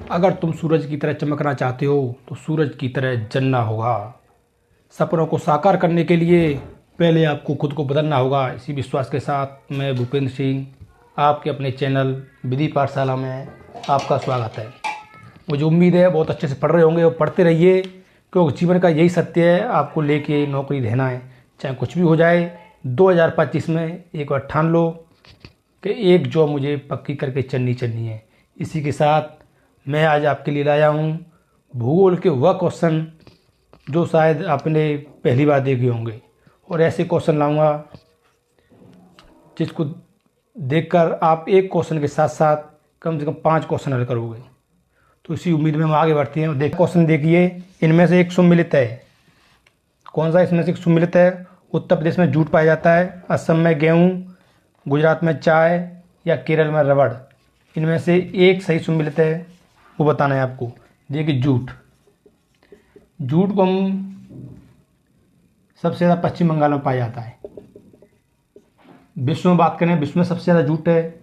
अगर तुम सूरज की तरह चमकना चाहते हो तो सूरज की तरह जलना होगा। सपनों को साकार करने के लिए पहले आपको खुद को बदलना होगा। इसी विश्वास के साथ मैं भूपेंद्र सिंह आपके अपने चैनल विधि पाठशाला में आपका स्वागत है। मुझे उम्मीद है बहुत अच्छे से पढ़ रहे होंगे और पढ़ते रहिए, क्योंकि जीवन का यही सत्य है, आपको लेके नौकरी रहना है, चाहे कुछ भी हो जाए। 2025 में एक बार ठान लो कि एक जॉब मुझे पक्की करके चलनी है। इसी के साथ मैं आज आपके लिए लाया हूँ भूगोल के वह क्वेश्चन जो शायद आपने पहली बार देखे होंगे, और ऐसे क्वेश्चन लाऊंगा जिसको देखकर आप एक क्वेश्चन के साथ साथ कम से कम 5 क्वेश्चन हल करोगे। तो इसी उम्मीद में हम आगे बढ़ते हैं। क्वेश्चन देखिए, इनमें से एक सुमेलित है। कौन सा इसमें से एक सुमेलित है? उत्तर प्रदेश में जूट पाया जाता है, असम में गेहूँ, गुजरात में चाय या केरल में रबड़। इनमें से एक सही सुमेलित है, वो बताना है आपको। देखिए, जूट को हम सबसे ज़्यादा पश्चिम बंगाल में पाया जाता है। विश्व में बात करें, विश्व में सबसे ज़्यादा जूट है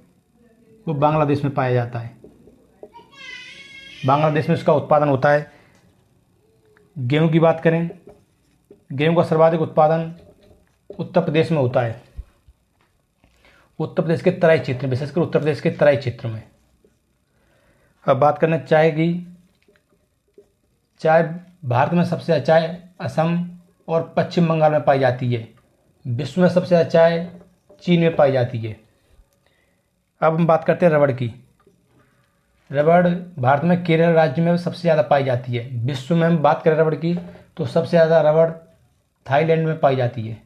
वो बांग्लादेश में पाया जाता है। बांग्लादेश में इसका उत्पादन होता है। गेहूं की बात करें, गेहूं का सर्वाधिक उत्पादन उत्तर प्रदेश में होता है। उत्तर प्रदेश के तराई क्षेत्र, विशेषकर उत्तर प्रदेश के तराई क्षेत्र में। अब बात करना चाय की। चाय भारत में सबसे ज़्यादा चाय असम और पश्चिम बंगाल में पाई जाती है। विश्व में सबसे ज़्यादा चाय चीन में पाई जाती है। अब हम बात करते हैं रबड़ की। रबड़ भारत में केरल राज्य में सबसे ज़्यादा पाई जाती है। विश्व में हम बात करें रबड़ की तो सबसे ज़्यादा रबड़ थाईलैंड में पाई जाती है।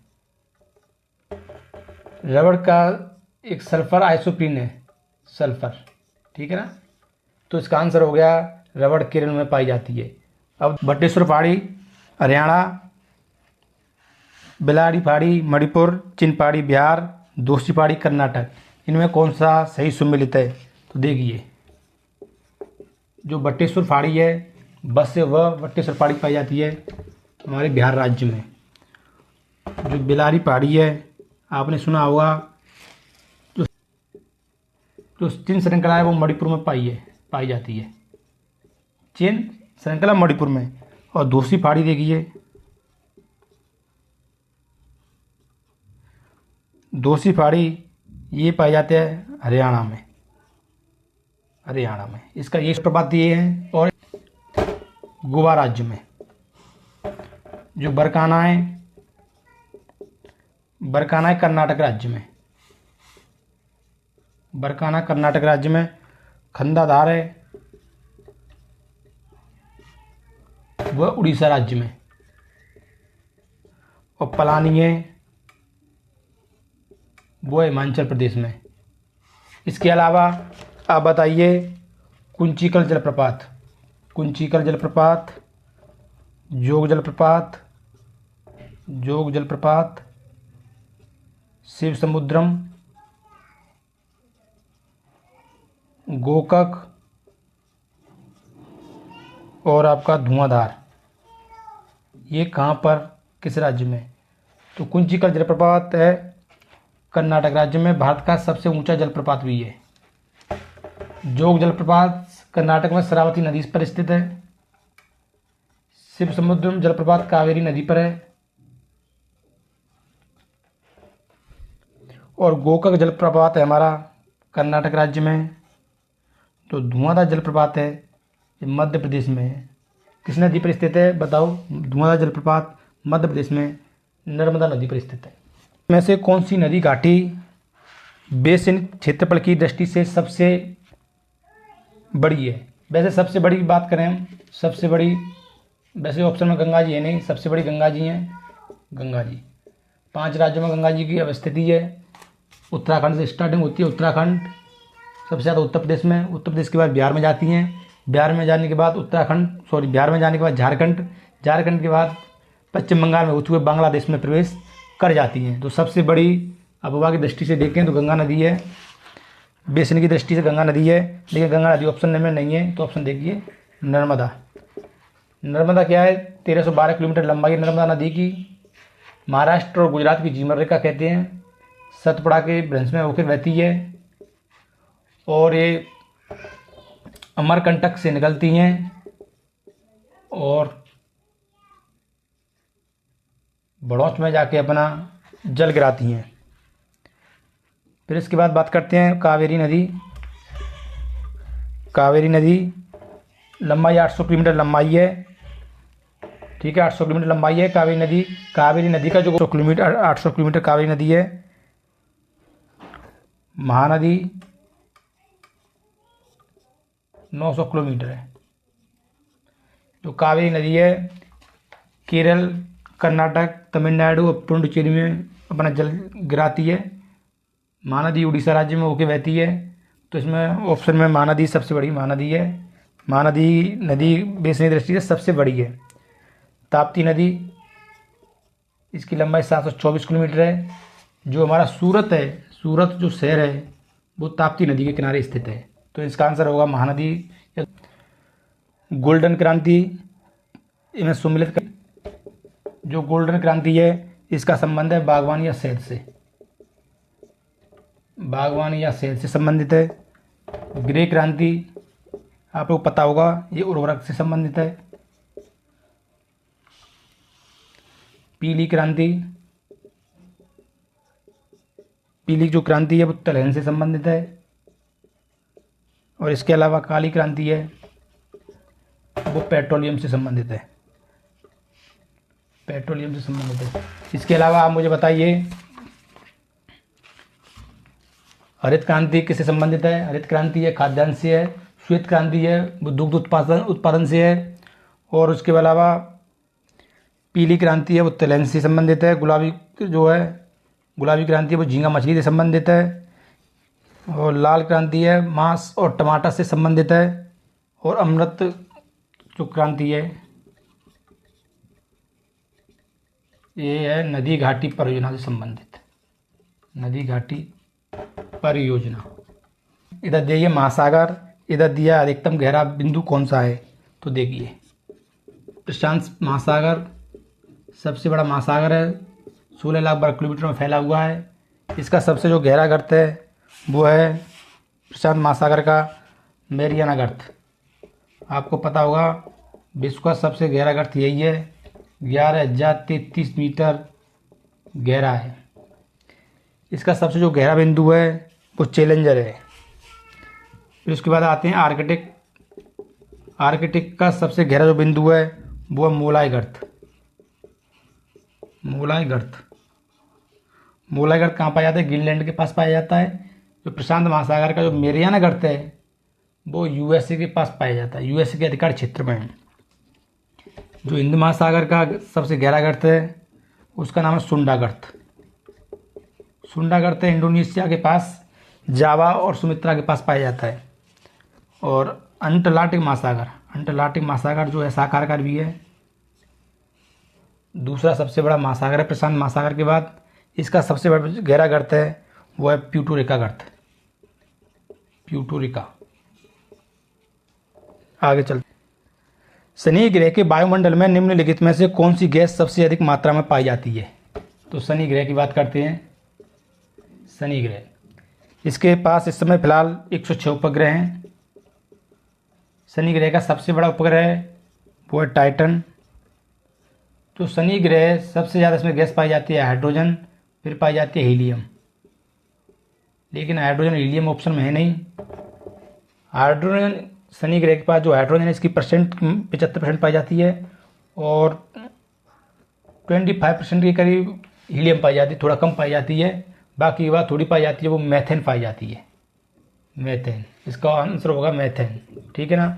रबड़ का एक सल्फर आइसोप्रीन है, सल्फर, ठीक है ना। तो इसका आंसर हो गया रबड़ केरल में पाई जाती है। अब बटेश्वर पहाड़ी हरियाणा, बेलारी पहाड़ी मणिपुर, चिन पहाड़ी बिहार, दोषी पहाड़ी कर्नाटक, इनमें कौन सा सही सुमेलित है? तो देखिए, जो बटेश्वर पहाड़ी है बस से वह बटेश्वर पहाड़ी पाई जाती है हमारे बिहार राज्य में। जो बेलारी पहाड़ी है आपने सुना होगा, जो चिन श्रृंखला है वो मणिपुर में पाई जाती है। चिन श्रृंखला मणिपुर में। और दूसरी पहाड़ी देखिए, दूसरी पहाड़ी ये पाई जाते हैं हरियाणा में। इसका ये प्रपात ये है। और गोवा राज्य में। जो बरकाना है कर्नाटक राज्य में। बरकाना कर्नाटक राज्य में। खंडाधार है वह उड़ीसा राज्य में। और पलानी है वो हिमाचल प्रदेश में। इसके अलावा आप बताइए, कुंचिकल जलप्रपात, जोग जलप्रपात, शिव समुद्रम, गोकक और आपका धुआंधार, ये कहाँ पर, किस राज्य में? तो कुंचिकल जलप्रपात है कर्नाटक राज्य में। भारत का सबसे ऊंचा जलप्रपात भी है। जोग जलप्रपात कर्नाटक में शरावती नदी पर स्थित है। शिव समुद्रम जलप्रपात कावेरी नदी पर है। और गोकक जलप्रपात है हमारा कर्नाटक राज्य में। तो धुआंधार जलप्रपात है ये मध्य प्रदेश में है। किस नदी पर स्थित है बताओ? धुआंधार जलप्रपात मध्य प्रदेश में नर्मदा नदी पर स्थित है। में से कौन सी नदी घाटी बेसिन क्षेत्रफल की दृष्टि से सबसे बड़ी है? वैसे सबसे बड़ी बात करें हम, सबसे बड़ी वैसे ऑप्शन में गंगा जी है नहीं, सबसे बड़ी गंगा जी हैं। गंगा जी 5 राज्यों में गंगा जी की अवस्थिति है। उत्तराखंड से स्टार्टिंग होती है। उत्तराखंड सबसे ज़्यादा उत्तर प्रदेश में। उत्तर प्रदेश के बाद बिहार में जाती हैं। बिहार में जाने के बाद झारखंड के बाद पश्चिम बंगाल में होते हुए बांग्लादेश में प्रवेश कर जाती हैं। तो सबसे बड़ी आबोहवा की दृष्टि से देखें तो गंगा नदी है। बेसिन की दृष्टि से गंगा नदी है, लेकिन गंगा नदी ऑप्शन में नहीं है। तो ऑप्शन देखिए नर्मदा क्या है? 1312 किलोमीटर लंबाई नर्मदा नदी की। महाराष्ट्र और गुजरात की जीवन रेखा कहते हैं। सतपुड़ा के भ्रंश में होकर बहती है। और ये अमरकंटक से निकलती हैं और बड़ौच में जाके अपना जल गिराती हैं। फिर इसके बाद बात करते हैं कावेरी नदी। कावेरी नदी लंबाई 800 किलोमीटर लंबाई है, ठीक है, 800 किलोमीटर लंबाई है कावेरी नदी। कावेरी नदी का जो 800 किलोमीटर कावेरी नदी है। महानदी 900 किलोमीटर है। जो कावेरी नदी है केरल, कर्नाटक, तमिलनाडु और पुडुचेरी में अपना जल गिराती है। महानदी उड़ीसा राज्य में होके बहती है। तो इसमें ऑप्शन में महानदी सबसे बड़ी महानदी है। महानदी नदी बेसिन की दृष्टि से सबसे बड़ी है। ताप्ती नदी, इसकी लंबाई 724 किलोमीटर है। जो हमारा सूरत है, सूरत जो शहर है वो ताप्ती नदी के किनारे स्थित है। तो इसका आंसर होगा महानदी। गोल्डन क्रांति इन्हें सुमिलित कर, जो गोल्डन क्रांति है इसका संबंध है बागवानी या शहद से, बागवानी या शहद से संबंधित है। ग्रे क्रांति आपको पता होगा ये उर्वरक से संबंधित है। पीली क्रांति, पीली जो क्रांति है वो तिलहन से संबंधित है। और इसके अलावा काली क्रांति है वो पेट्रोलियम से संबंधित है, पेट्रोलियम से संबंधित है। इसके अलावा आप मुझे बताइए हरित क्रांति किससे संबंधित है। हरित क्रांति है खाद्यान्न से है। श्वेत क्रांति है वो दुग्ध उत्पादन से है। और उसके अलावा पीली क्रांति है वो तिलहन से संबंधित है। गुलाबी जो है गुलाबी क्रांति है वो झींगा मछली से संबंधित है। और लाल क्रांति है मांस और टमाटर से संबंधित है। और अमृत जो क्रांति है ये है नदी घाटी परियोजना से संबंधित, नदी घाटी परियोजना। इधर देखिए महासागर, इधर दिया अधिकतम गहरा बिंदु कौन सा है। तो देखिए प्रशांत महासागर सबसे बड़ा महासागर है, 16 लाख वर्ग किलोमीटर में फैला हुआ है। इसका सबसे जो गहरा गर्त है वो है प्रशांत महासागर का मैरियाना गर्त। आपको पता होगा विश्व का सबसे गहरा गर्त यही है, 11,033 मीटर गहरा है। इसका सबसे जो गहरा बिंदु है वो चैलेंजर है। फिर उसके बाद आते हैं आर्कटिक। आर्कटिक का सबसे गहरा जो बिंदु है वो है मोलाई गर्त। मोलाई गर्त, मोलाई गर्त कहाँ पाया जाता है, ग्रीनलैंड के पास पाया जाता है। जो प्रशांत महासागर का जो मैरियाना गर्त है वो यूएसए के पास पाया जाता है, यूएसए के अधिकार क्षेत्र में है। जो हिंद महासागर का सबसे गहरा गर्त है उसका नाम है सुंडा गर्त। सुंडा गर्त है इंडोनेशिया के पास, जावा और सुमित्रा के पास पाया जाता है। और अंटार्कटिक महासागर, अंटार्कटिक महासागर जो है साकाकार भी है, दूसरा सबसे बड़ा महासागर है प्रशांत महासागर के बाद। इसका सबसे बड़ा गहरा गर्त है वो है प्यूटोरिका गर्त, प्यूटोरिका। आगे चलते, शनि ग्रह के वायुमंडल में निम्नलिखित में से कौन सी गैस सबसे अधिक मात्रा में पाई जाती है। तो शनि ग्रह की बात करते हैं। शनि ग्रह, इसके पास इस समय फिलहाल 106 उपग्रह हैं। शनि ग्रह का सबसे बड़ा उपग्रह है वो है टाइटन। तो शनि ग्रह सबसे ज़्यादा इसमें गैस पाई जाती है हाइड्रोजन, फिर पाई जाती है हीलियम। लेकिन हाइड्रोजन हीलियम ऑप्शन में है नहीं। हाइड्रोजन शनि ग्रह के पास जो हाइड्रोजन है इसकी परसेंट 75% पाई जाती है और 25% के करीब हीलियम पाई जाती है, थोड़ा कम पाई जाती है। बाकी बात थोड़ी पाई जाती है वो मैथेन पाई जाती है, मैथेन। इसका आंसर होगा मैथेन, ठीक है ना।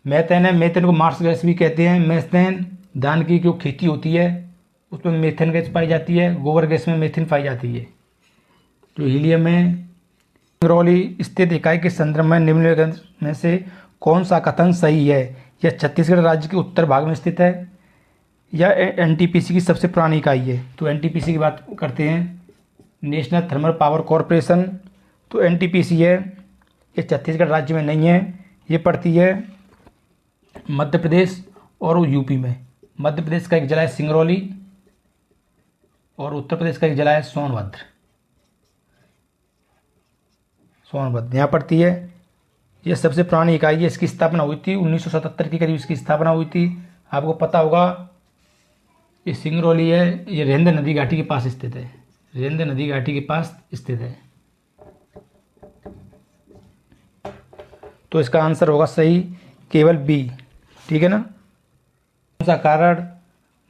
मैथेन है, मैथेन को मार्स गैस भी कहते हैं। मैथेन धान की जो खेती होती है उसमें मेथेन गैस पाई जाती है, गोबर गैस में मेथेन पाई जाती है। जो हीलियम है, सिंगरौली स्थित इकाई के संदर्भ में निम्नलिखित में से कौन सा कथन सही है। यह छत्तीसगढ़ राज्य के उत्तर भाग में स्थित है या एनटीपीसी की सबसे पुरानी इकाई है। तो एनटीपीसी की बात करते हैं, नेशनल थर्मल पावर कॉरपोरेशन। तो एनटीपीसी है, ये छत्तीसगढ़ राज्य में नहीं है, ये पड़ती है मध्य प्रदेश और यूपी में। मध्य प्रदेश का एक जिला है सिंगरौली और उत्तर प्रदेश का एक जिला है सोनभद्र, सोनभद्र यहाँ पड़ती है। ये सबसे पुरानी इकाई है। इसकी स्थापना हुई थी 1977 के करीब इसकी स्थापना हुई थी। आपको पता होगा ये सिंगरौली है, ये रेंद नदी घाटी के पास स्थित है। रेंद नदी घाटी के पास स्थित है। तो इसका आंसर होगा सही केवल बी। ठीक है ना। कौन सा कारण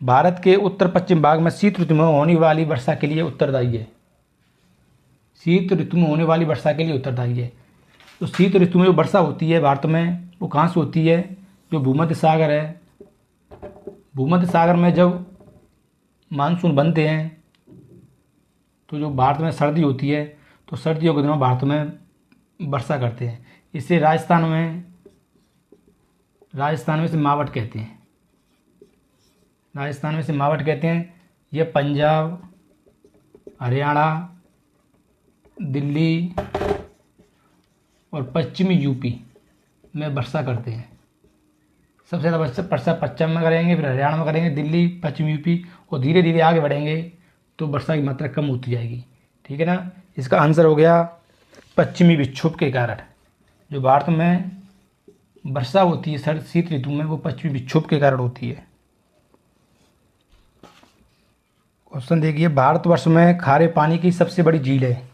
भारत के उत्तर पश्चिम भाग में शीत ऋतु में होने वाली वर्षा के लिए उत्तरदायी है? शीत ऋतु में होने वाली वर्षा के लिए उत्तरदायी है। तो शीत ऋतु में जो वर्षा होती है भारत में, वो कहाँ से होती है? जो भूमध्य सागर है, भूमध्य सागर में जब मानसून बनते हैं तो जो भारत में सर्दी होती है, तो सर्दियों के दिनों भारत में वर्षा करते हैं। इसे राजस्थान में से मावट कहते हैं। राजस्थान में से मावट कहते हैं। ये पंजाब, हरियाणा, दिल्ली और पश्चिमी यूपी में वर्षा करते हैं। सबसे ज़्यादा वर्षा पश्चिम में करेंगे, फिर हरियाणा में करेंगे, दिल्ली, पश्चिमी यूपी, और धीरे धीरे आगे बढ़ेंगे तो वर्षा की मात्रा कम होती जाएगी। ठीक है ना। इसका आंसर हो गया पश्चिमी विक्षोभ के कारण। जो भारत में वर्षा होती है शीत ऋतु में, वो पश्चिमी विक्षोभ के कारण होती है। क्वेश्चन देखिए, भारतवर्ष में खारे पानी की सबसे बड़ी झील है।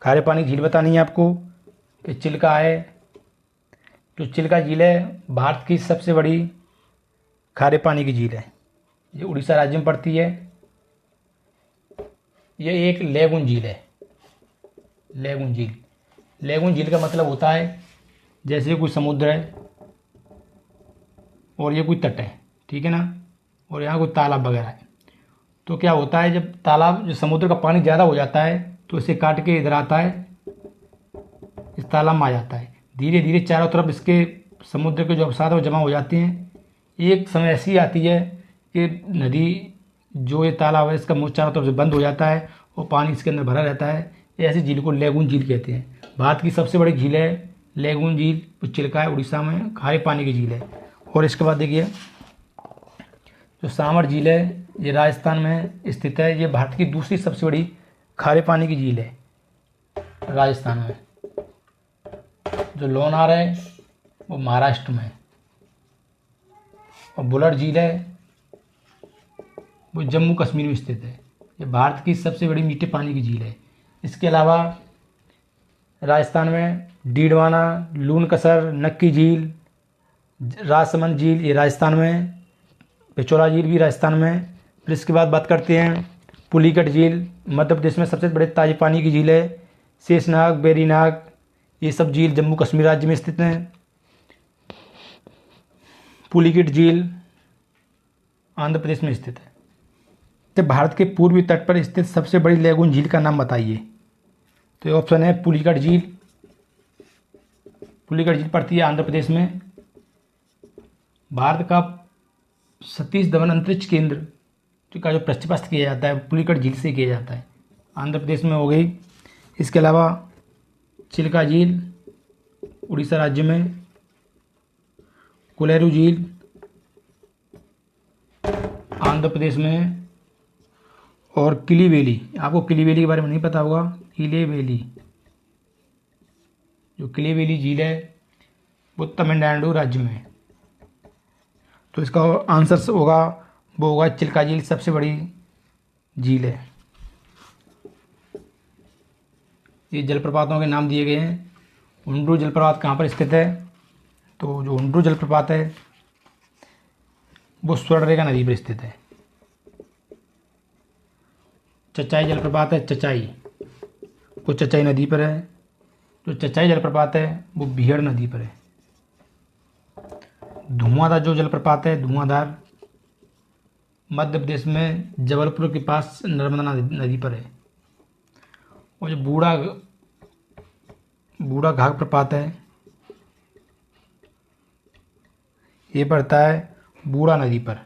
खारे पानी की झील बतानी है आपको कि चिल्का है। जो चिल्का झील है भारत की सबसे बड़ी खारे पानी की झील है। ये उड़ीसा राज्य में पड़ती है। ये एक लेगुन झील है। लेगुन झील, लेगुन झील का मतलब होता है जैसे कोई समुद्र है और ये कोई तट है। ठीक है ना। और यहाँ कोई तालाब वगैरह है। तो क्या होता है, जब तालाब, जो समुद्र का पानी ज़्यादा हो जाता है तो इसे काट के इधर आता है, इस तालाब में आ जाता है। धीरे धीरे चारों तरफ इसके समुद्र के जो अवसाद है वो जमा हो जाते हैं। एक समय ऐसी आती है कि नदी, जो ये तालाब है, इसका मुँह चारों तरफ से बंद हो जाता है और पानी इसके अंदर भरा रहता है। ऐसी झील को लेगुन झील कहते हैं। भारत की सबसे बड़ी झील है लेगुन झील। चिल्का है, उड़ीसा में खारे पानी की झील है। और इसके बाद देखिए, जो सामर झील है ये राजस्थान में स्थित है। ये भारत की दूसरी सबसे बड़ी खारे पानी की झील है राजस्थान में। जो लोनार है वो महाराष्ट्र में है। और बुलर झील है वो जम्मू कश्मीर में स्थित है। ये भारत की सबसे बड़ी मीठे पानी की झील है। इसके अलावा राजस्थान में डीडवाना, लूनकसर, नक्की झील, राजसमंद झील ये राजस्थान में, पिछोला झील भी राजस्थान में। फिर इसके बाद बात करते हैं पुलिकट झील, मध्य प्रदेश में सबसे बड़े ताजे पानी की झील है। शेषनाग, बेरीनाग ये सब झील जम्मू कश्मीर राज्य में स्थित हैं। पुलिकट झील आंध्र प्रदेश में स्थित है। तो भारत के पूर्वी तट पर स्थित सबसे बड़ी लेगुन झील का नाम बताइए। तो ये ऑप्शन है पुलिकट झील। पुलिकट झील पड़ती है आंध्र प्रदेश में। भारत का सतीश धवन अंतरिक्ष केंद्र का जो प्रक्षेपण किया जाता है पुलिकट झील से किया जाता है। आंध्र प्रदेश में हो गई। इसके अलावा चिल्का झील उड़ीसा राज्य में, कोलेरू झील आंध्र प्रदेश में, और किलीवेली, आपको किलीवेली के बारे में नहीं पता होगा। किलीवेली, जो किलीवेली झील है वो तमिलनाडु राज्य में है। तो इसका आंसर होगा वो होगा चिल्का झील सबसे बड़ी झील है। ये जलप्रपातों के नाम दिए गए हैं। हुंड्रू जलप्रपात कहाँ पर स्थित है? तो जो हुंड्रू जलप्रपात है वो स्वर्णरेखा नदी पर स्थित है। चचाई जलप्रपात है, चचाई वो चचाई नदी पर है। जो चचाई जलप्रपात है वो बिहड़ नदी पर है। धुआंधार जो जलप्रपात है, धुआंधार मध्य प्रदेश में जबलपुर के पास नर्मदा नदी पर है। और जो बूढ़ा घाघ प्रपात है ये पड़ता है बूढ़ा नदी पर।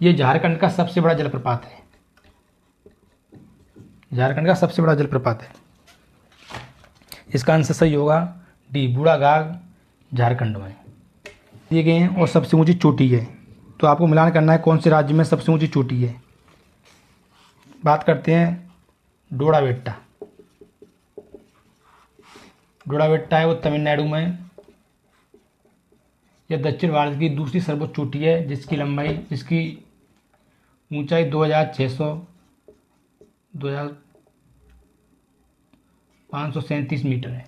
ये झारखंड का सबसे बड़ा जलप्रपात है। झारखंड का सबसे बड़ा जलप्रपात है। इसका आंसर सही होगा डी, बूढ़ा घाघ झारखंड में दिए गए हैं। और सबसे ऊंची चोटी है। तो आपको मिलान करना है कौन से राज्य में सबसे ऊंची चोटी है। बात करते हैं डोड़ा बेट्टा। डोडाबेट्टा है वो तमिलनाडु में। यह दक्षिण भारत की दूसरी सर्वोच्च चोटी है जिसकी ऊंचाई 2537 मीटर है।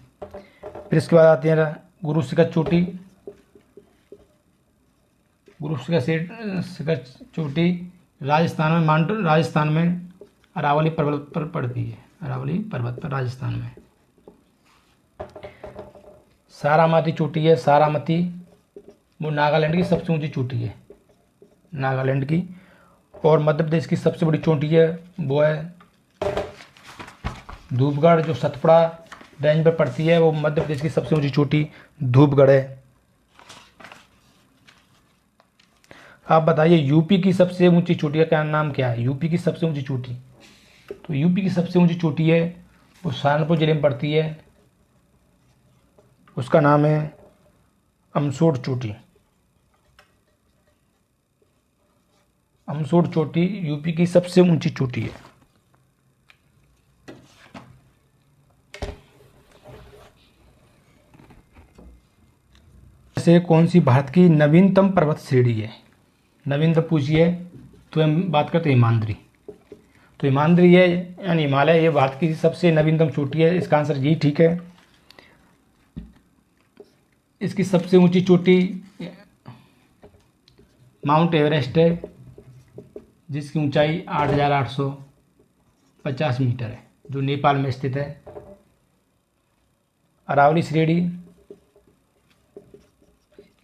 फिर इसके बाद आते हैं गुरु शिखर चोटी। गुरु शिखर चोटी राजस्थान में अरावली पर्वत पर पड़ती है। अरावली पर्वत पर राजस्थान में। सारामती चोटी है। सारामती वो नागालैंड की सबसे ऊंची चोटी है, नागालैंड की। और मध्य प्रदेश की सबसे बड़ी चोटी है वो है धूपगढ़, जो सतपुड़ा रेंज पर पड़ती है। वो मध्य प्रदेश की सबसे ऊंची चोटी धूपगढ़ है। आप बताइए यूपी की सबसे ऊंची चोटी का नाम क्या है? यूपी की सबसे ऊंची चोटी, तो यूपी की सबसे ऊंची चोटी है वो सहारनपुर जिले में पड़ती है। उसका नाम है अमसूड़ चोटी। अमसूड़ चोटी यूपी की सबसे ऊंची चोटी है। से कौन सी भारत की नवीनतम पर्वत श्रेणी है? नवीनतम पूछिए तो हम बात करते हैं हिमाद्री। तो हिमाद्री है यानी हिमालय, ये भारत की सबसे नवीनतम चोटी है। इसका आंसर यही ठीक है। इसकी सबसे ऊंची चोटी माउंट एवरेस्ट है जिसकी ऊंचाई 8,850 मीटर है, जो नेपाल में स्थित है। अरावली श्रेणी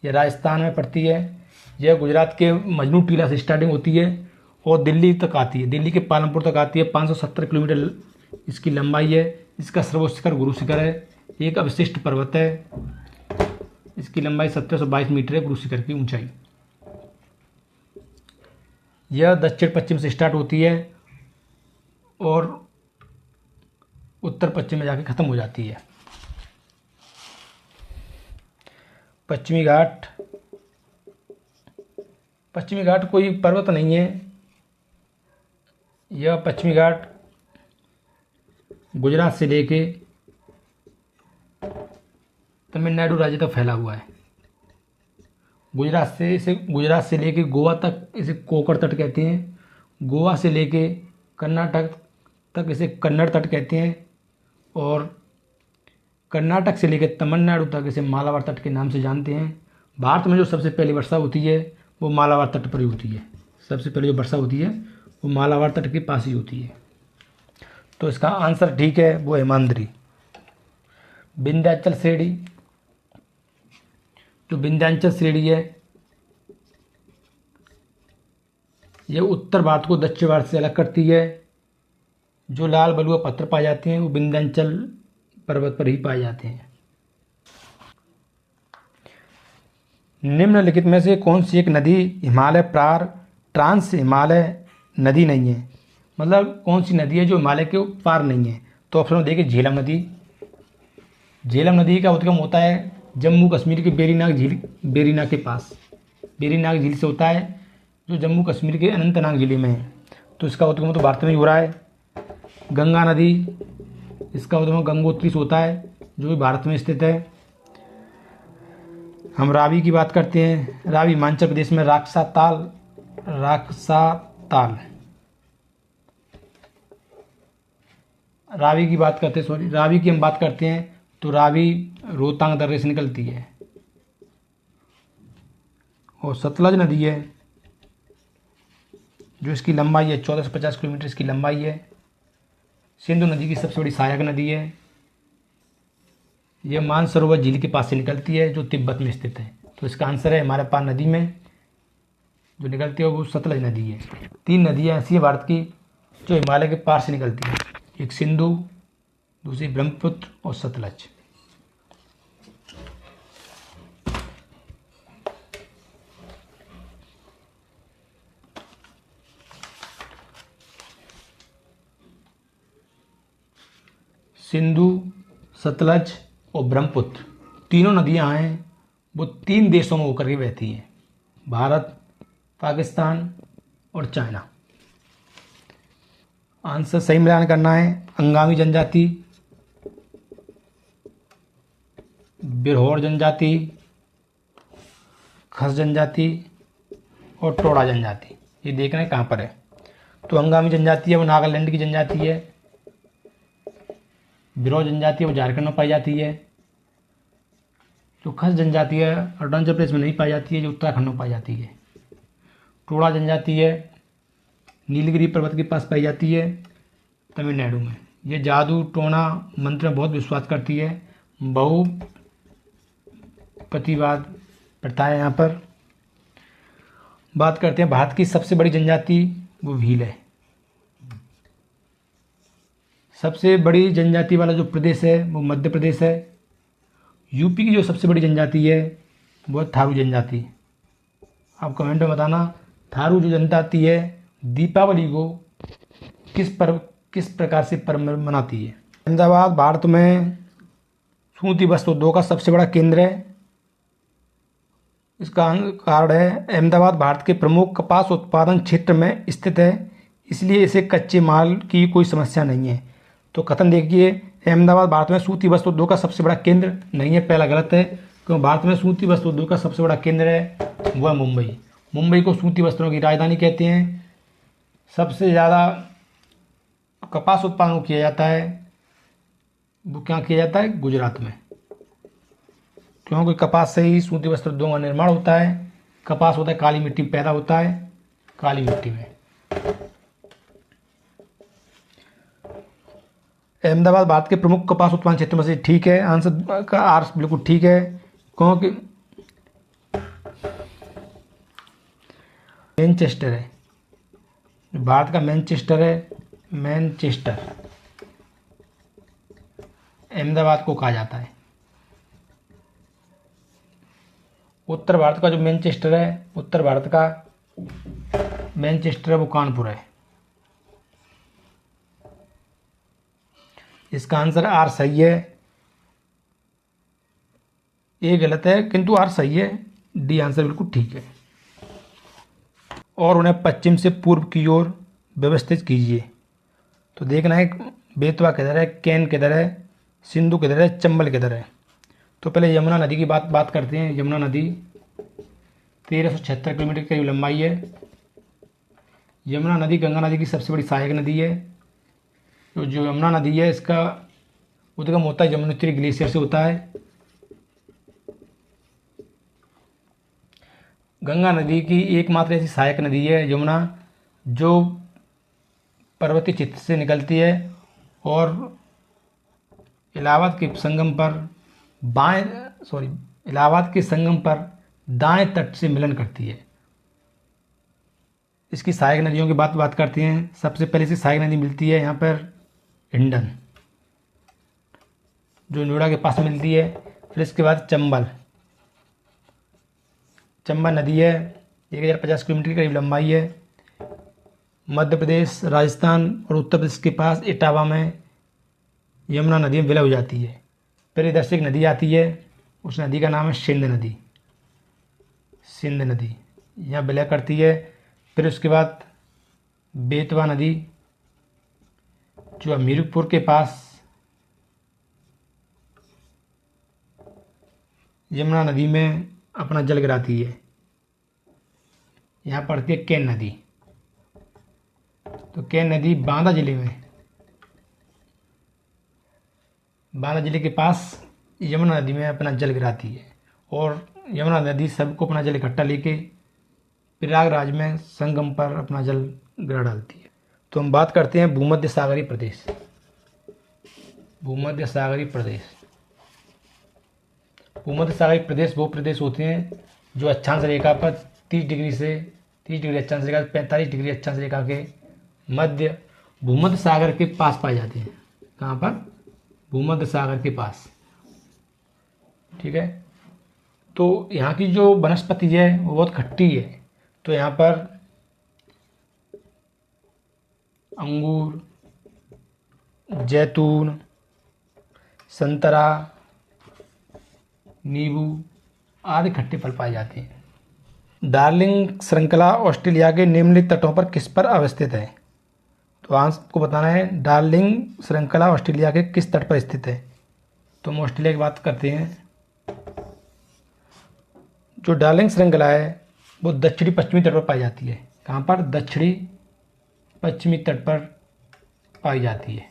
यह राजस्थान में पड़ती है। यह गुजरात के मजनू टीला से स्टार्टिंग होती है और दिल्ली तक आती है, दिल्ली के पालमपुर तक आती है। 570 किलोमीटर इसकी लंबाई है। इसका सर्वोच्च शिखर गुरु शिखर है, एक अवशिष्ट पर्वत है। इसकी लंबाई 1722 मीटर है, गुरु शिखर की ऊंचाई। यह दक्षिण पश्चिम से स्टार्ट होती है और उत्तर पश्चिम में जाके ख़त्म हो जाती है। पश्चिमी घाट, पश्चिमी घाट कोई पर्वत नहीं है। यह पश्चिमी घाट गुजरात से लेके तमिलनाडु राज्य तक फैला हुआ है। गुजरात से लेके गोवा तक इसे कोंकण तट कहते हैं। गोवा से लेके कर्नाटक तक इसे कन्नड़ तट कहते हैं। और कर्नाटक से लेकर तमिलनाडु तक इसे मालाबार तट के नाम से जानते हैं। भारत में जो सबसे पहली वर्षा होती है वो मालाबार तट पर ही होती है। सबसे पहले जो वर्षा होती है वो मालाबार तट के पास ही होती है। तो इसका आंसर ठीक है, वो हिमाद्री। विंध्याचल श्रेणी, जो विंध्याचल श्रेणी है यह उत्तर भारत को दक्षिण भारत से अलग करती है। जो लाल बलुआ पत्थर पाए जाते हैं वो विंध्याचल पर्वत पर ही पाए जाते हैं। निम्नलिखित में से कौन सी एक नदी हिमालय पार ट्रांस हिमालय नदी नहीं है? मतलब कौन सी नदी है जो हिमालय के पार नहीं है? तो ऑप्शन में देखिए झेलम नदी। झेलम नदी का उद्गम होता है जम्मू कश्मीर के बेरीनाग के पास। बेरीनाग झील से होता है जो जम्मू कश्मीर के अनंतनाग जिले में है। तो इसका उद्गम तो भारत में ही हो रहा है। गंगा नदी, इसका उद्गम गंगोत्री से होता है जो भी भारत में स्थित है। हम रावी की बात करते हैं। रावी हिमाचल प्रदेश में राक्सा ताल रावी की हम बात करते हैं तो रावी रोहतांग दर्रे से निकलती है। और सतलज नदी है जो इसकी लंबाई है 14 से 50 किलोमीटर इसकी लंबाई है। सिंधु नदी की सबसे बड़ी सहायक नदी है। यह मानसरोवर झील के पास से निकलती है जो तिब्बत में स्थित है। तो इसका आंसर है हमारे पास नदी में जो निकलती है वो सतलज नदी है। 3 नदियाँ ऐसी हैं भारत की जो हिमालय के पार से निकलती हैं, एक सिंधु, दूसरी ब्रह्मपुत्र और सतलज। सिंधु, सतलज और ब्रह्मपुत्र तीनों नदियां हैं वो 3 देशों में होकर के बहती हैं, भारत, पाकिस्तान और चाइना। आंसर सही मिलान करना है। अंगामी जनजाति बिरहोर जनजाति, खस जनजाति और टोडा जनजाति। ये देखना है कहाँ पर है। तो अंगामी जनजाति है वो नागालैंड की जनजाति है। बिरहोर जनजाति है वो झारखंड में पाई जाती है। जो खस जनजाति है अरुणाचल प्रदेश में नहीं पाई जाती है, जो उत्तराखंड में पाई जाती है। टोडा जनजाति है नीलगिरी पर्वत के पास पाई जाती है, तमिलनाडु में। ये जादू टोना मंत्र में बहुत विश्वास करती है। बहुपतिवाद प्रथा है यहाँ पर। बात करते हैं भारत की सबसे बड़ी जनजाति, वो भील है। सबसे बड़ी जनजाति वाला जो प्रदेश है वो मध्य प्रदेश है। यूपी की जो सबसे बड़ी जनजाति है वो है थारू जनजाति। आप कमेंट में बताना थारू जो जनजाति है दीपावली को किस प्रकार से पर्व मनाती है। अहमदाबाद भारत में सूती वस्त्र उद्योग का सबसे बड़ा केंद्र है। इसका कारण है अहमदाबाद भारत के प्रमुख कपास उत्पादन क्षेत्र में स्थित है, इसलिए इसे कच्चे माल की कोई समस्या नहीं है। तो कथन देखिए, अहमदाबाद भारत में सूती वस्त्र उद्योग का सबसे बड़ा केंद्र नहीं है, पहला गलत है। क्योंकि भारत में सूती वस्त्र उद्योग का सबसे बड़ा केंद्र है वह मुंबई। मुंबई को सूती वस्त्रों की राजधानी कहते हैं। सबसे ज़्यादा कपास उत्पादन किया जाता है वो क्या किया जाता है, गुजरात में। क्योंकि कपास से ही सूती वस्त्र उद्योग का निर्माण होता है। कपास होता है काली मिट्टी में पैदा होता है, काली मिट्टी में। अहमदाबाद भारत के प्रमुख कपास उत्पादन क्षेत्र में से ठीक है, आंसर का आर बिल्कुल ठीक है। क्योंकि मैनचेस्टर है, भारत का मैनचेस्टर है, मैनचेस्टर अहमदाबाद को कहा जाता है। उत्तर भारत का जो मैनचेस्टर है, उत्तर भारत का मैनचेस्टर है वो कानपुर है। इसका आंसर आर सही है। ए गलत है किंतु आर सही है। डी आंसर बिल्कुल ठीक है। और उन्हें पश्चिम से पूर्व की ओर व्यवस्थित कीजिए। तो देखना है बेतवा किधर है, केन किधर है, सिंधु किधर है, चंबल किधर है। तो पहले यमुना नदी की बात करते हैं। यमुना नदी 1376 किलोमीटर की करीब लंबाई है। यमुना नदी गंगा नदी की सबसे बड़ी सहायक नदी है। तो जो यमुना नदी है इसका उद्गम होता है यमुनोत्री ग्लेशियर से होता है। गंगा नदी की एकमात्र ऐसी सहायक नदी है यमुना जो पर्वतीय क्षेत्र से निकलती है और इलाहाबाद के संगम पर दाएं तट से मिलन करती है। इसकी सहायक नदियों की बात करते हैं। सबसे पहले से सहायक नदी मिलती है यहाँ पर हिंडन, जो नोएडा के पास मिलती है। फिर इसके बाद चंबल नदी है, 1050 किलोमीटर के करीब लंबाई है। मध्य प्रदेश, राजस्थान और उत्तर प्रदेश के पास इटावा में यमुना नदी में विलय हो जाती है। फिर इधर से एक नदी आती है, उस नदी का नाम है सिंध नदी यहाँ विलय करती है। फिर उसके बाद बेतवा नदी जो हमीरपुर के पास यमुना नदी में अपना जल गिराती है। यहाँ पड़ती है केन नदी। तो केन नदी बांदा जिले के पास यमुना नदी में अपना जल गिराती है और यमुना नदी सबको अपना जल इकट्ठा लेके प्रयागराज में संगम पर अपना जल गिरा डालती है। तो हम बात करते हैं भूमध्य सागरीय प्रदेश। भूमध्य सागरीय प्रदेश वो प्रदेश होते हैं जो अक्षांश रेखा पर 30 डिग्री अक्षांश रेखा 45 डिग्री अक्षांश रेखा के मध्य भूमध्य सागर के पास पाए जाते हैं। कहाँ पर? भूमध्य सागर के पास। ठीक है। तो यहाँ की जो वनस्पति है वो बहुत खट्टी है। तो यहाँ पर अंगूर, जैतून, संतरा, नींबू आदि खट्टे फल पाए जाते हैं। डार्लिंग श्रृंखला ऑस्ट्रेलिया के निम्नलिखित तटों पर किस पर अवस्थित है? तो आपको बताना है डार्लिंग श्रृंखला ऑस्ट्रेलिया के किस तट पर स्थित है। तो हम ऑस्ट्रेलिया की बात करते हैं। जो डार्लिंग श्रृंखला है वो दक्षिणी पश्चिमी तट पर पाई जाती है। कहाँ पर? दक्षिणी पश्चिमी तट पर पाई जाती है।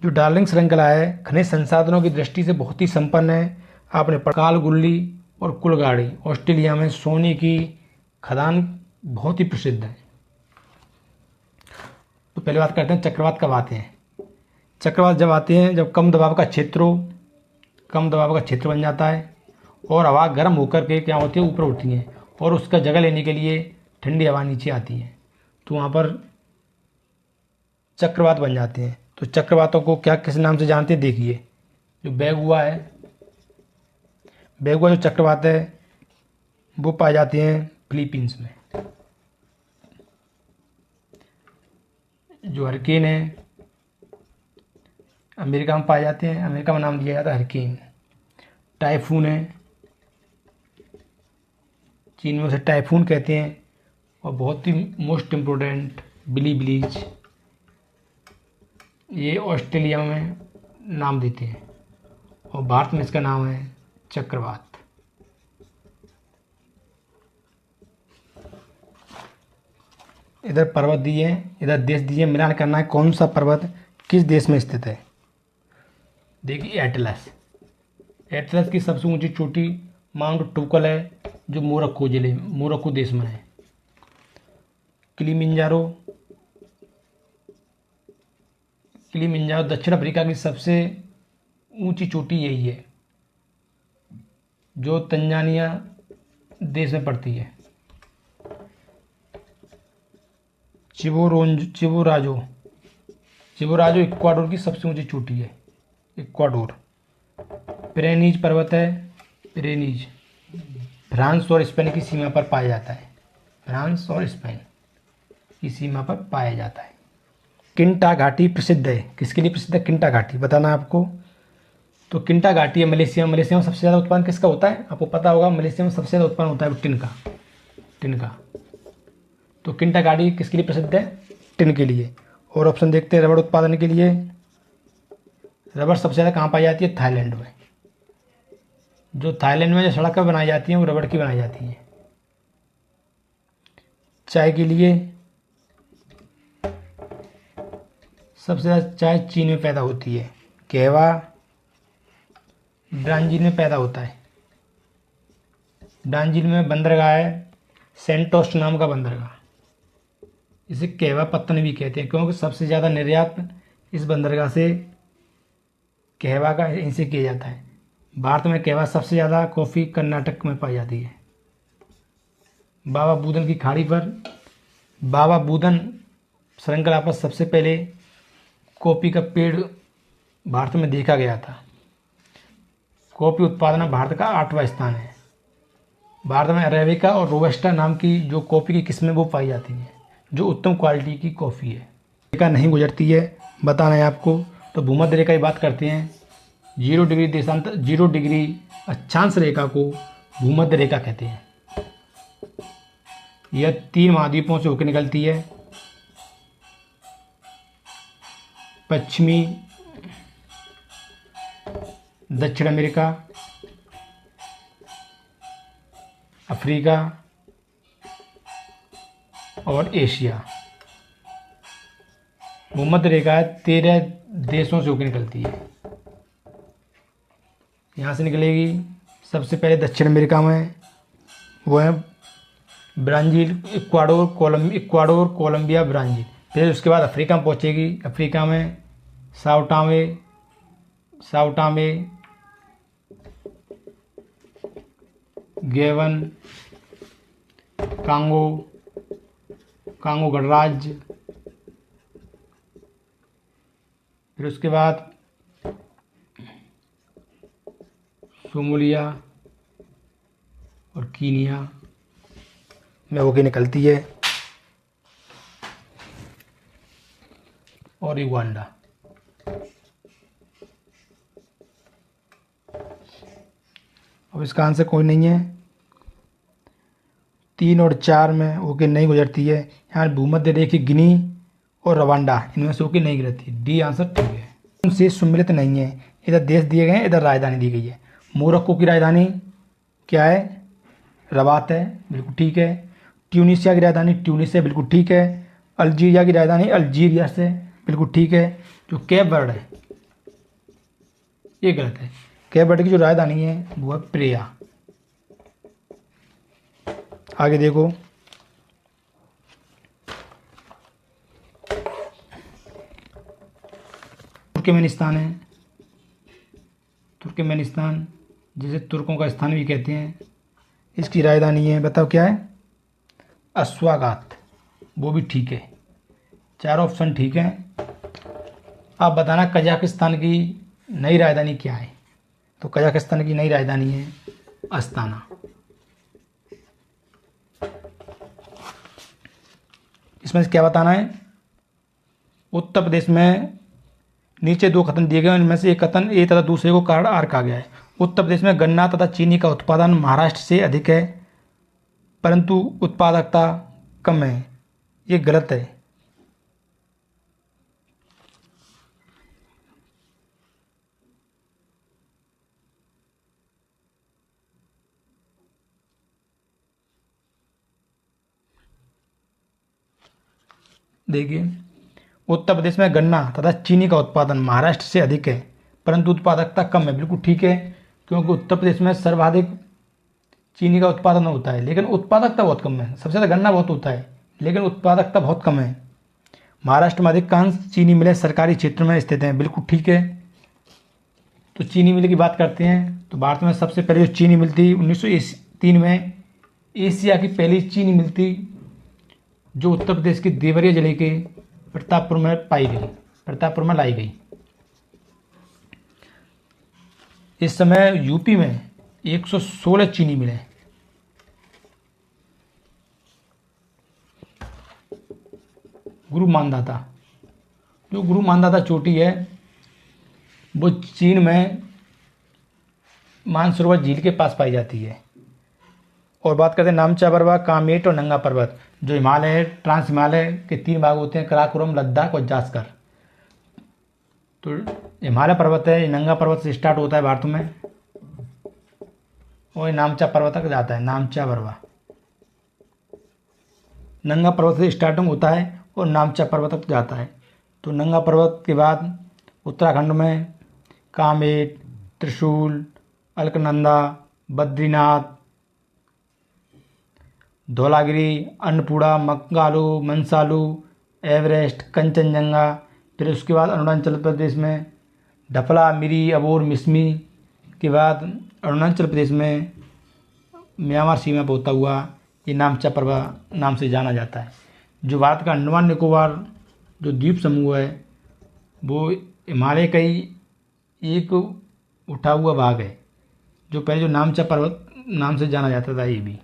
जो डार्लिंग श्रृंखला है खनिज संसाधनों की दृष्टि से बहुत ही संपन्न है। आपने कालगुल्ली और कुलगाड़ी ऑस्ट्रेलिया में सोने की खदान बहुत ही प्रसिद्ध है। तो पहले बात करते हैं चक्रवात कब आते हैं। चक्रवात जब आते हैं जब कम दबाव का क्षेत्र बन जाता है और हवा गर्म होकर के क्या होती है, ऊपर उठती है और उसका जगह लेने के लिए ठंडी हवा नीचे आती है, तो वहाँ पर चक्रवात बन जाते हैं। तो चक्रवातों को क्या किस नाम से जानते हैं? देखिए, जो बैगुआ जो चक्रवात है वो पाए जाते हैं फिलीपींस में। जो हरिकेन है अमेरिका में पाए जाते हैं, अमेरिका में नाम दिया जाता है हरिकेन। टाइफून है, चीन में उसे टाइफून कहते हैं। और बहुत ही मोस्ट इम्पोर्टेंट बिलीज, ये ऑस्ट्रेलिया में नाम देते हैं और भारत में इसका नाम है चक्रवात। इधर पर्वत दिए हैं, इधर देश दिए, मिलान करना है कौन सा पर्वत किस देश में स्थित है। देखिए, एटलस की सबसे ऊंची चोटी माउंट टूकल है जो मोरक्को देश में है। किलिमिंजारो दक्षिण अफ्रीका की सबसे ऊंची चोटी यही है जो तंजानिया देश में पड़ती है। चिबोराजो इक्वाडोर की सबसे ऊंची चोटी है, इक्वाडोर। पिरेनीज पर्वत है, पिरेनीज फ्रांस और स्पेन की सीमा पर पाया जाता है, फ्रांस और स्पेन की सीमा पर पाया जाता है। किंटा घाटी प्रसिद्ध है, किसके लिए प्रसिद्ध है? किंटा घाटी बताना है आपको। तो किंटा घाटी है मलेशिया में सबसे ज़्यादा उत्पादन किसका होता है? आपको पता होगा, मलेशिया में सबसे ज़्यादा उत्पादन होता है टिन का। तो किंटा घाटी किसके लिए प्रसिद्ध है? टिन के लिए। और ऑप्शन देखते हैं रबड़ उत्पादन के लिए। रबड़ सबसे ज़्यादा कहाँ पाई जाती है? थाईलैंड में। जो थाईलैंड में जो सड़कें बनाई जाती हैं वो रबड़ की बनाई जाती हैं। चाय के लिए सबसे ज़्यादा चाय चीन में पैदा होती है। कहवा ब्राज़ील में पैदा होता है। ब्राज़ील में बंदरगाह है सेंटोस नाम का बंदरगाह, इसे कहवा पत्तन भी कहते हैं क्योंकि सबसे ज़्यादा निर्यात इस बंदरगाह से कहवा का इनसे किया जाता है। भारत में कहवा सबसे ज़्यादा कॉफ़ी कर्नाटक में पाई जाती है। बाबा बूदन की खाड़ी पर बाबा बूदन श्रृंखला पर सबसे पहले कॉफ़ी का पेड़ भारत में देखा गया था। कॉफ़ी उत्पादन में भारत का 8वां स्थान है। भारत में अरेबिका और रोबस्टा नाम की जो कॉफ़ी की किस्में वो पाई जाती हैं जो उत्तम क्वालिटी की कॉफ़ी है। रेखा नहीं गुजरती है, बताना है आपको। तो भूमध्य रेखा की बात करते हैं। 0 डिग्री अक्षांश रेखा को भूमध्य रेखा कहते हैं। यह 3 महाद्वीपों से होकर निकलती है। पश्चिमी दक्षिण अमेरिका, अफ्रीका और एशिया। भूमध्य रेखा 13 देशों से होकर निकलती है। यहाँ से निकलेगी सबसे पहले दक्षिण अमेरिका में, वो है ब्राज़ील, इक्वाडोर, कोलंबिया, ब्राज़ील। फिर उसके बाद अफ्रीका में पहुँचेगी। अफ्रीका में साउटामे, गेवन, कांगो गणराज्य। फिर उसके बाद सोमालिया और कीनिया में होके निकलती है और युगांडा। अब इसका आंसर कोई नहीं है। 3 और 4 में होके नहीं गुजरती है। यहाँ भूमध्य रेखा गिनी और रवांडा इनमें से होके नहीं गुजरती। डी आंसर ठीक है। से सम्मिलित नहीं है। इधर देश दिए गए हैं, इधर राजधानी दी गई है। मोरक्को की राजधानी क्या है? रबात है, बिल्कुल ठीक है। ट्यूनीशिया की राजधानी ट्यूनिस है, बिल्कुल ठीक है। अल्जीरिया की राजधानी अल्जीरिया से, बिल्कुल ठीक है। जो कैप वर्ड है ये गलत है। कैप वर्ड की जो राजधानी है वो है प्रेया। आगे देखो, तुर्कमेनिस्तान है। तुर्कमेनिस्तान जिसे तुर्कों का स्थान भी कहते हैं, इसकी राजधानी है, बताओ क्या है? अश्वागात, वो भी ठीक है। चारों ऑप्शन ठीक है। आप बताना कजाकिस्तान की नई राजधानी क्या है? तो कजाकिस्तान की नई राजधानी है अस्ताना। इसमें से क्या बताना है? उत्तर प्रदेश में नीचे दो कथन दिए गए, उनमें से एक कथन ए तथा दूसरे को कारण आर कहा गया है। उत्तर प्रदेश में गन्ना तथा चीनी का उत्पादन महाराष्ट्र से अधिक है, परंतु उत्पादकता कम है। ये गलत है। देखिए, उत्तर प्रदेश में गन्ना तथा चीनी का उत्पादन महाराष्ट्र से अधिक है, परंतु उत्पादकता कम है, बिल्कुल ठीक है। क्योंकि उत्तर प्रदेश में सर्वाधिक चीनी का उत्पादन होता है, लेकिन उत्पादकता बहुत कम है। सबसे ज़्यादा गन्ना बहुत होता है, लेकिन उत्पादकता बहुत कम है। महाराष्ट्र में अधिकांश चीनी मिलें सरकारी क्षेत्र में स्थित हैं, बिल्कुल ठीक है। तो चीनी मिल की बात करते हैं तो भारत में सबसे पहले जो चीनी मिल थी 1903 में एशिया की पहली चीनी मिल थी, जो उत्तर प्रदेश के देवरिया जिले के प्रतापपुर में पाई गई, प्रतापपुर में लाई गई। इस समय यूपी में 116 चीनी मिलें। गुरु मानदाता, जो गुरु मानदाता चोटी है वो चीन में मानसरोवर झील के पास पाई जाती है। और बात करते हैं नामचा पर्वत, कामेट और नंगा पर्वत, जो हिमालय है, ट्रांस हिमालय के 3 भाग होते हैं, कराकोरम, लद्दाख और जास्कर। तो हिमालय पर्वत है, ये नंगा पर्वत से स्टार्ट होता है भारत में और ये नामचा पर्वत तक जाता है। नामचा पर्वत नंगा पर्वत से स्टार्टिंग होता है और नामचा पर्वत तक जाता है। तो नंगा पर्वत के बाद उत्तराखंड में कामेट, त्रिशूल, अलकनंदा, बद्रीनाथ, धौलागिरी, अन्नपूर्णा, मक्कालू, मंसालू, एवरेस्ट, कंचनजंगा। फिर उसके बाद अरुणाचल प्रदेश में ढपला, मिरी, अबोर, मिसमी के बाद अरुणाचल प्रदेश में म्यांमार सीमा पर होता हुआ ये नामचा पर्वत नाम से जाना जाता है। जो भारत का अंडमान निकोबार जो द्वीप समूह है वो हिमालय का ही एक उठा हुआ भाग है, जो पहले जो नामचा पर्वत नाम से जाना जाता था। ये भी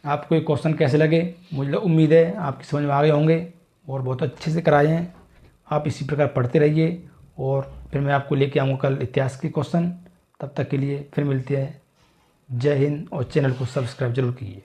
आपको ये क्वेश्चन कैसे लगे? मुझे उम्मीद है आपकी समझ में आ गए होंगे और बहुत अच्छे से कराए हैं। आप इसी प्रकार पढ़ते रहिए और फिर मैं आपको लेके आऊँगा कल इतिहास के क्वेश्चन। तब तक के लिए फिर मिलते हैं। जय हिंद और चैनल को सब्सक्राइब जरूर कीजिए।